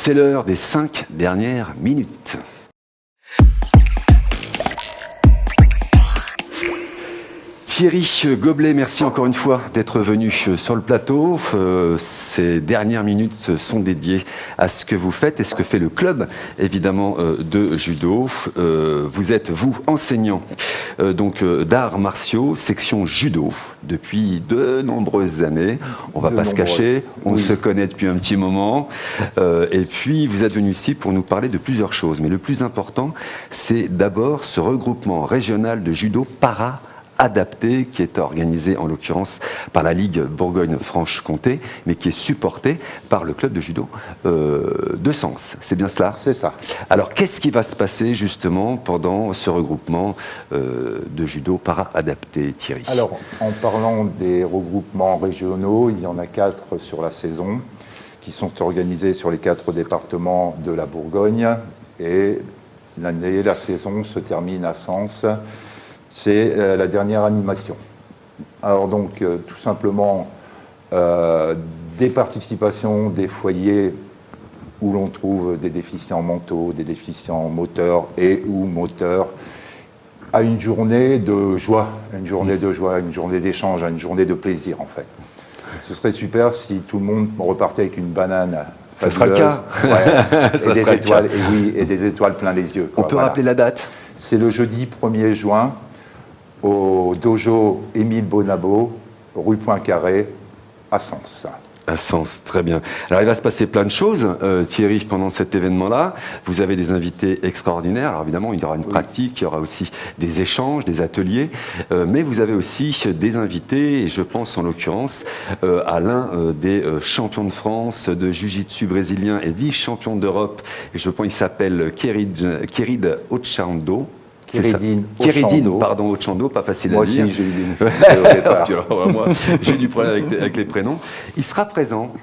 C'est l'heure des 5 dernières minutes. Thierry Goblet, merci encore une fois d'être venu sur le plateau. Ces dernières minutes sont dédiées à ce que vous faites et ce que fait le club, évidemment, de judo. Vous êtes, vous, enseignant donc d'arts martiaux, section judo, depuis de nombreuses années. On va pas se cacher, on se connaît depuis un petit moment. Et puis, vous êtes venu ici pour nous parler de plusieurs choses. Mais le plus important, c'est d'abord ce regroupement régional de judo adapté, qui est organisé en l'occurrence par la Ligue Bourgogne-Franche-Comté, mais qui est supporté par le club de judo de Sens. C'est bien cela ? C'est ça. Alors, qu'est-ce qui va se passer justement pendant ce regroupement de judo para-adapté, Thierry ? Alors, en parlant des regroupements régionaux, il y en a 4 sur la saison, qui sont organisés sur les 4 départements de la Bourgogne, et la saison se termine à Sens. C'est la dernière animation. Alors donc, tout simplement, des participations, des foyers où l'on trouve des déficients mentaux, des déficients moteurs et ou moteurs, à une journée de joie, une journée d'échange, une journée de plaisir en fait. Ce serait super si tout le monde repartait avec une banane. Ça sera le cas. Ouais, et des étoiles, et oui, et des étoiles plein les yeux. On peut rappeler la date ? C'est le jeudi 1er juin. Au dojo Émile Bonabo, rue Poincaré, à Sens. À Sens, très bien. Alors, il va se passer plein de choses, Thierry, pendant cet événement-là. Vous avez des invités extraordinaires. Alors, évidemment, il y aura une pratique, il y aura aussi des échanges, des ateliers. Mais vous avez aussi des invités, et je pense en l'occurrence à l'un des champions de France de jiu-jitsu brésilien et vice-champion d'Europe. Et je pense qu'il s'appelle Querid Ochando. Kéridine, pardon, Ochando, pas facile à dire. Moi aussi, j'ai eu des difficultés au départ. Moi, j'ai eu du problème avec les prénoms. Il sera présent.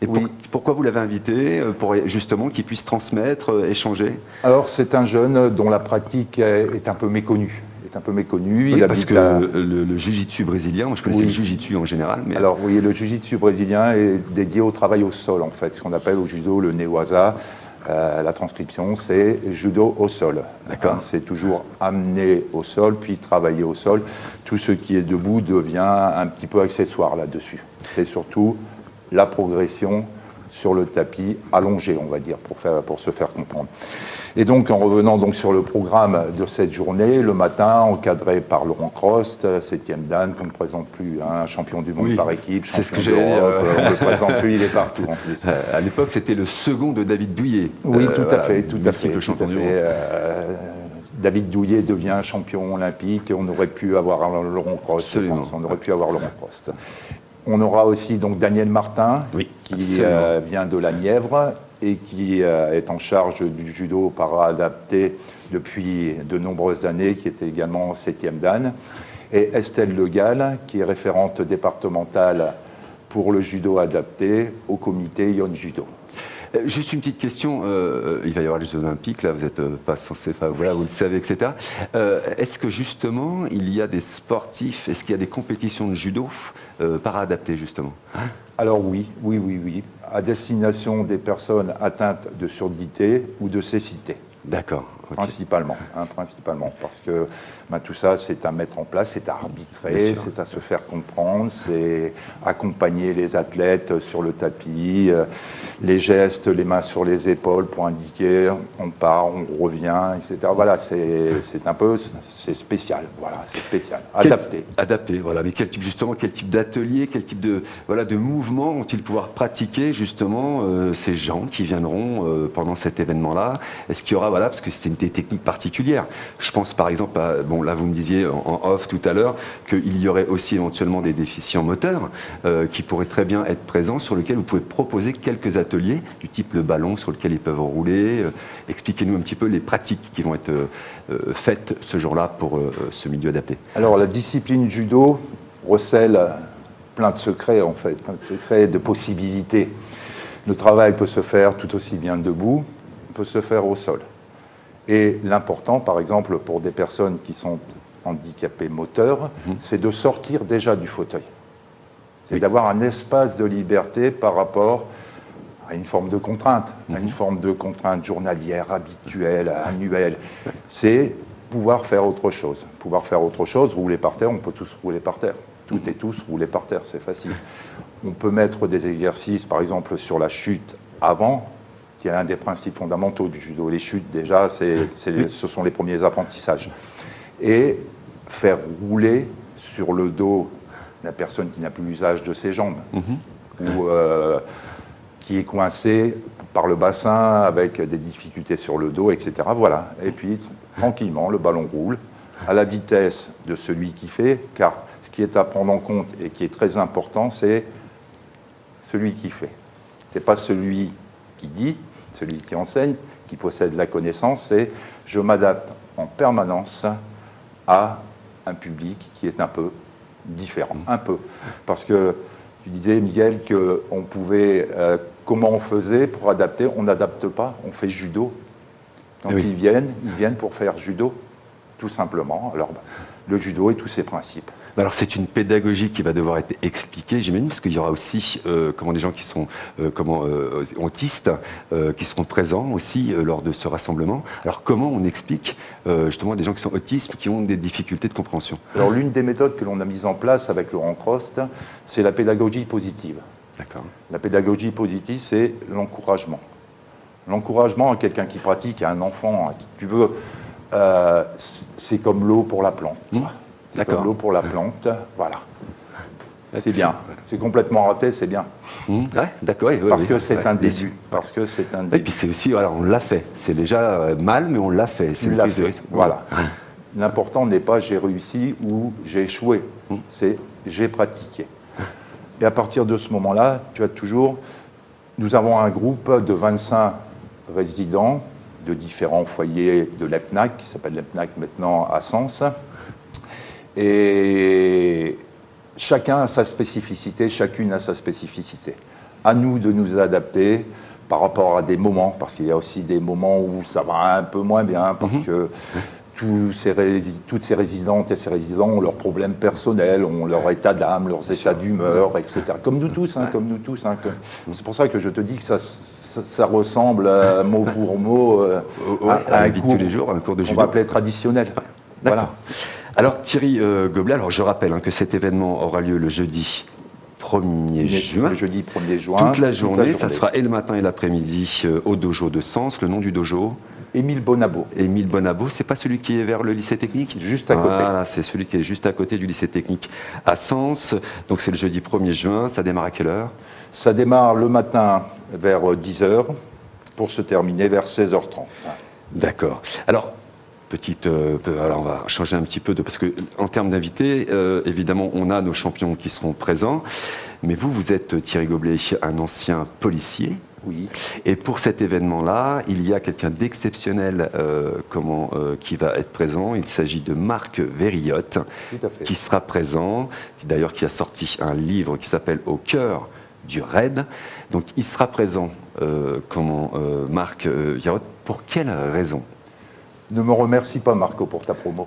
Et pourquoi vous l'avez invité ? Pour justement qu'il puisse transmettre, échanger ? Alors, c'est un jeune dont la pratique est un peu méconnue. Oui, parce que le jiu-jitsu brésilien, moi je connaissais le jiu-jitsu en général. Mais... Alors oui, le jiu-jitsu brésilien est dédié au travail au sol, en fait, ce qu'on appelle au judo le newaza. La transcription, c'est judo au sol. D'accord. C'est toujours amener au sol, puis travailler au sol. Tout ce qui est debout devient un petit peu accessoire là-dessus. C'est surtout la progression sur le tapis allongé, on va dire, pour se faire comprendre. Et donc, en revenant donc sur le programme de cette journée, le matin, encadré par Laurent Crost, 7e dan, qu'on ne présente plus, un champion du monde par équipe, champion d'Europe, on ne le présente plus, il est partout en plus. À l'époque, c'était le second de David Douillet. Oui, tout à fait. David Douillet devient champion olympique, on aurait pu avoir Laurent Crost, je pense. On aurait pu avoir Laurent Crost. On aura aussi donc Daniel Martin, qui vient de la Nièvre, et qui est en charge du judo para-adapté depuis de nombreuses années, qui était également 7e dan, et Estelle Le Gall, qui est référente départementale pour le judo adapté au comité Yon Judo. Juste une petite question, il va y avoir les Jeux Olympiques, là vous n'êtes pas censé, enfin voilà, vous le savez, etc. Est-ce que justement il y a des sportifs, est-ce qu'il y a des compétitions de judo para-adaptées justement ? Alors oui, à destination des personnes atteintes de surdité ou de cécité. D'accord. Okay. Principalement, parce que tout ça, c'est à mettre en place, c'est à arbitrer, c'est à se faire comprendre, c'est accompagner les athlètes sur le tapis, les gestes, les mains sur les épaules pour indiquer, on part, on revient, etc. Voilà, c'est spécial, voilà, c'est spécial, adapté. Adapté, voilà, mais quel type d'atelier, quel type de mouvement vont-ils pouvoir pratiquer justement ces gens qui viendront pendant cet événement-là ? Est-ce qu'il y aura, parce que c'est des techniques particulières. Je pense par exemple à, là vous me disiez en off tout à l'heure qu'il y aurait aussi éventuellement des déficients moteurs qui pourraient très bien être présents, sur lesquels vous pouvez proposer quelques ateliers du type le ballon sur lequel ils peuvent rouler. Expliquez-nous un petit peu les pratiques qui vont être faites ce jour-là pour ce milieu adapté. Alors la discipline judo recèle plein de secrets en fait, plein de secrets, de possibilités. Le travail peut se faire tout aussi bien debout, peut se faire au sol. Et l'important, par exemple, pour des personnes qui sont handicapées moteurs, c'est de sortir déjà du fauteuil. C'est d'avoir un espace de liberté par rapport à une forme de contrainte, à une forme de contrainte journalière, habituelle, annuelle. C'est pouvoir faire autre chose. Pouvoir faire autre chose, rouler par terre, on peut tous rouler par terre. Toutes et tous rouler par terre, c'est facile. On peut mettre des exercices, par exemple, sur la chute avant, qui est un des principes fondamentaux du judo. Les chutes, déjà, ce sont les premiers apprentissages. Et faire rouler sur le dos la personne qui n'a plus l'usage de ses jambes, ou qui est coincée par le bassin avec des difficultés sur le dos, etc. Voilà. Et puis, tranquillement, le ballon roule à la vitesse de celui qui fait, car ce qui est à prendre en compte et qui est très important, c'est celui qui fait. Ce n'est pas celui qui dit, celui qui enseigne, qui possède la connaissance, c'est je m'adapte en permanence à un public qui est un peu différent, un peu. Parce que tu disais, Miguel, qu'on pouvait... comment on faisait pour adapter? On n'adapte pas, on fait judo. Quand ils viennent pour faire judo, tout simplement. Alors, le judo et tous ses principes. Alors c'est une pédagogie qui va devoir être expliquée, j'imagine, parce qu'il y aura aussi des gens qui sont autistes, qui seront présents aussi lors de ce rassemblement. Alors comment on explique justement à des gens qui sont autistes, qui ont des difficultés de compréhension? Alors l'une des méthodes que l'on a mises en place avec Laurent Crost, c'est la pédagogie positive. D'accord. La pédagogie positive, c'est l'encouragement. L'encouragement à quelqu'un qui pratique, à un enfant, à qui tu veux, c'est comme l'eau pour la plante. C'est comme l'eau pour la plante, voilà. C'est bien. C'est complètement raté, c'est bien. Ouais, d'accord. Parce que c'est un début. Parce que c'est un début. Et puis c'est aussi, voilà, on l'a fait. C'est déjà mal, mais on l'a fait. C'est une prise de risque. Voilà. L'important n'est pas j'ai réussi ou j'ai échoué. C'est j'ai pratiqué. Et à partir de ce moment-là, tu as toujours... Nous avons un groupe de 25 résidents de différents foyers de l'EPNAC, qui s'appelle l'EPNAC maintenant à Sens. Et chacun a sa spécificité, chacune a sa spécificité. À nous de nous adapter par rapport à des moments, parce qu'il y a aussi des moments où ça va un peu moins bien, parce que toutes ces résidentes et ces résidents ont leurs problèmes personnels, ont leur état d'âme, leurs états d'humeur, etc. Comme nous tous, comme nous tous. C'est pour ça que je te dis que ça ressemble mot pour mot à un cours, tous les jours, un cours de judo. On va appeler traditionnel. Voilà. Alors Thierry Goblet, alors je rappelle que cet événement aura lieu le jeudi 1er juin. Le jeudi 1er juin. Toute la journée, ça sera et le matin et l'après-midi au dojo de Sens. Le nom du dojo? Émile Bonabo. Émile Bonabo, c'est pas celui qui est vers le lycée technique? Juste à côté. Voilà, c'est celui qui est juste à côté du lycée technique à Sens. Donc c'est le jeudi 1er juin, ça démarre à quelle heure? Ça démarre le matin vers 10h pour se terminer vers 16h30. D'accord. Alors, alors on va changer un petit peu parce que en termes d'invités, évidemment, on a nos champions qui seront présents. Mais vous êtes Thierry Goblet, un ancien policier. Oui. Et pour cet événement-là, il y a quelqu'un d'exceptionnel qui va être présent. Il s'agit de Marc Verrillotte, qui sera présent, d'ailleurs qui a sorti un livre qui s'appelle Au cœur du raid. Donc il sera présent, Marc Verrillotte. Pour quelle raison? Ne me remercie pas, Marco, pour ta promo.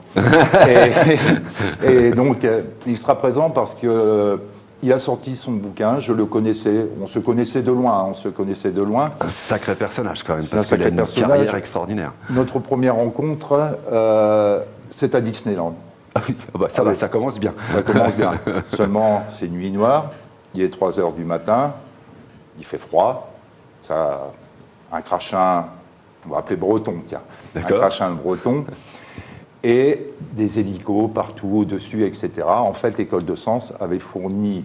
et donc, il sera présent parce que il a sorti son bouquin, je le connaissais, on se connaissait de loin, Un sacré personnage quand même, parce qu'il a une carrière extraordinaire. Notre première rencontre, c'est à Disneyland. Ah oui, ça commence bien. Ça commence bien. Seulement, c'est nuit noire, il est 3h du matin, il fait froid, un crachin, on va appeler breton, tiens, un crachin breton, et des hélicos partout au-dessus, etc. En fait, l'école de Sens avait fourni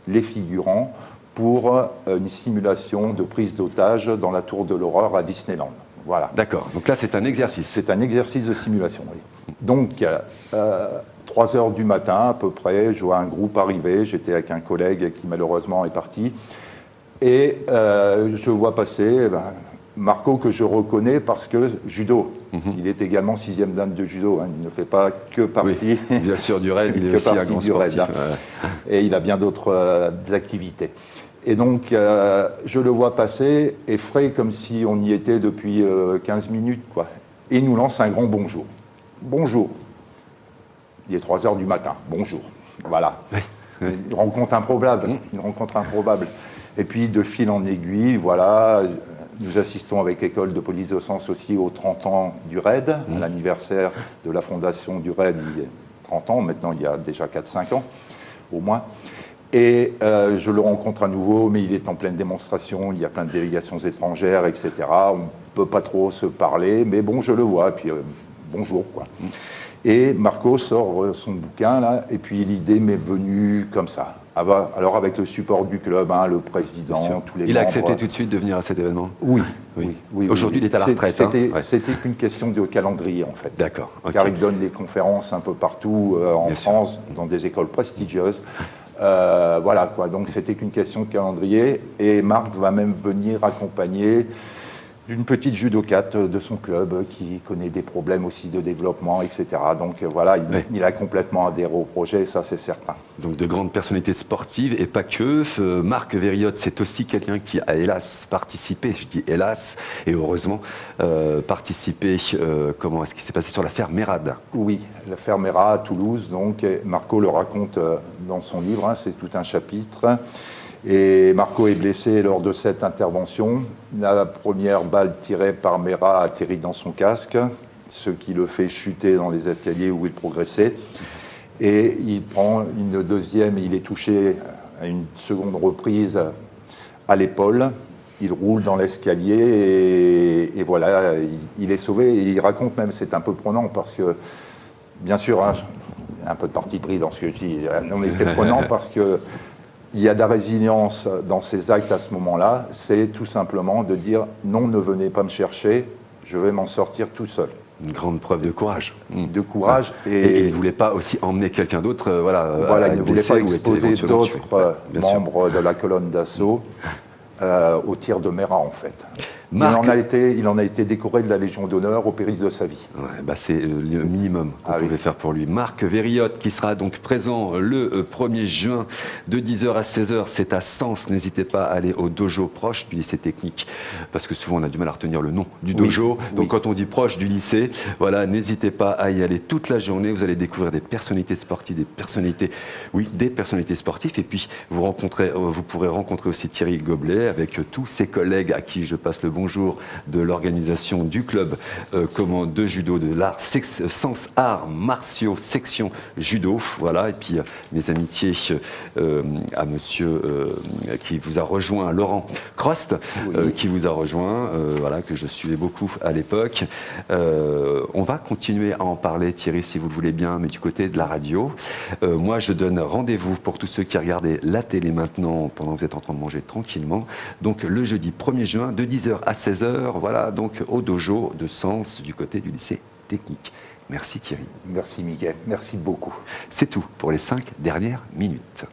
les figurants pour une simulation de prise d'otage dans la Tour de l'Horreur à Disneyland. Voilà. D'accord. Donc là, c'est un exercice. C'est un exercice de simulation, oui. Donc, 3h du matin, à peu près, je vois un groupe arriver. J'étais avec un collègue qui, malheureusement, est parti. Et je vois passer Marco, que je reconnais parce que judo. Il est également 6e dan de judo. Il ne fait pas que partie. Oui, bien sûr, du raid, il est aussi un grand sportif. Et il a bien d'autres activités. Et donc, je le vois passer, effrayé comme si on y était depuis 15 minutes, quoi. Et il nous lance un grand bonjour. Bonjour. Il est 3h du matin. Bonjour. Voilà. Il rencontre improbable. Et puis, de fil en aiguille, voilà, nous assistons avec l'école de police de Sens aussi aux 30 ans du RAID, à l'anniversaire de la fondation du RAID, il y a 30 ans, maintenant il y a déjà 4-5 ans, au moins. Et je le rencontre à nouveau, mais il est en pleine démonstration, il y a plein de délégations étrangères, etc. On ne peut pas trop se parler, mais bon, je le vois, et puis bonjour, quoi. Et Marco sort son bouquin, là, et puis l'idée m'est venue comme ça. Alors avec le support du club, hein, le président, tous les membres... Il a accepté tout de suite de venir à cet événement? Oui. Aujourd'hui, il est à la retraite. C'était qu'une question de calendrier, en fait. D'accord. Okay. Car il donne des conférences un peu partout en France, dans des écoles prestigieuses. Voilà, quoi. Donc c'était qu'une question de calendrier. Et Marc va même venir accompagner d'une petite judokate de son club qui connaît des problèmes aussi de développement, etc. Donc voilà, il a complètement adhéré au projet, ça c'est certain. Donc de grandes personnalités sportives et pas que. Marc Verriotte, c'est aussi quelqu'un qui a hélas participé, je dis hélas et heureusement, participé, comment est-ce qui s'est passé sur l'affaire Mérad? Oui, l'affaire Mérad à Toulouse, donc Marco le raconte dans son livre, hein, c'est tout un chapitre. Et Marco est blessé lors de cette intervention. La première balle tirée par Mérad atterrit dans son casque, ce qui le fait chuter dans les escaliers où il progressait. Et il prend une deuxième, il est touché à une seconde reprise à l'épaule. Il roule dans l'escalier et voilà, il est sauvé. Et il raconte même, c'est un peu prenant parce que, bien sûr, hein, il y a un peu de parti pris dans ce que je dis. Non, mais c'est prenant parce que il y a de la résilience dans ces actes à ce moment-là, c'est tout simplement de dire non, ne venez pas me chercher, je vais m'en sortir tout seul. Une grande preuve de courage. De courage. Et il ne voulait pas aussi emmener quelqu'un d'autre, voilà, il ne voulait pas exposer d'autres membres de la colonne d'assaut au tir de Mérad, en fait. Marc... Il en a été décoré de la Légion d'honneur au péril de sa vie. Ouais, bah c'est le minimum qu'on pouvait faire pour lui. Marc Verriotte qui sera donc présent le 1er juin de 10h à 16h. C'est à Sens. N'hésitez pas à aller au dojo proche du lycée technique parce que souvent on a du mal à retenir le nom du dojo. Donc quand on dit proche du lycée, voilà, n'hésitez pas à y aller toute la journée. Vous allez découvrir des personnalités sportives, des personnalités sportives. Et puis vous pourrez rencontrer aussi Thierry Goblet avec tous ses collègues à qui je passe le bonjour de l'organisation du club de judo de l'art Sens Arts Martiaux section judo, voilà. Et puis mes amitiés à monsieur qui vous a rejoint, Laurent Crost, qui vous a rejoint, voilà, que je suivais beaucoup à l'époque. On va continuer à en parler, Thierry, si vous le voulez bien, mais du côté de la radio. Moi, je donne rendez-vous pour tous ceux qui regardent la télé maintenant pendant que vous êtes en train de manger tranquillement. Donc le jeudi 1er juin de 10h à 16h, voilà, donc au dojo de Sens du côté du lycée technique. Merci Thierry. Merci Miguel, merci beaucoup. C'est tout pour les 5 dernières minutes.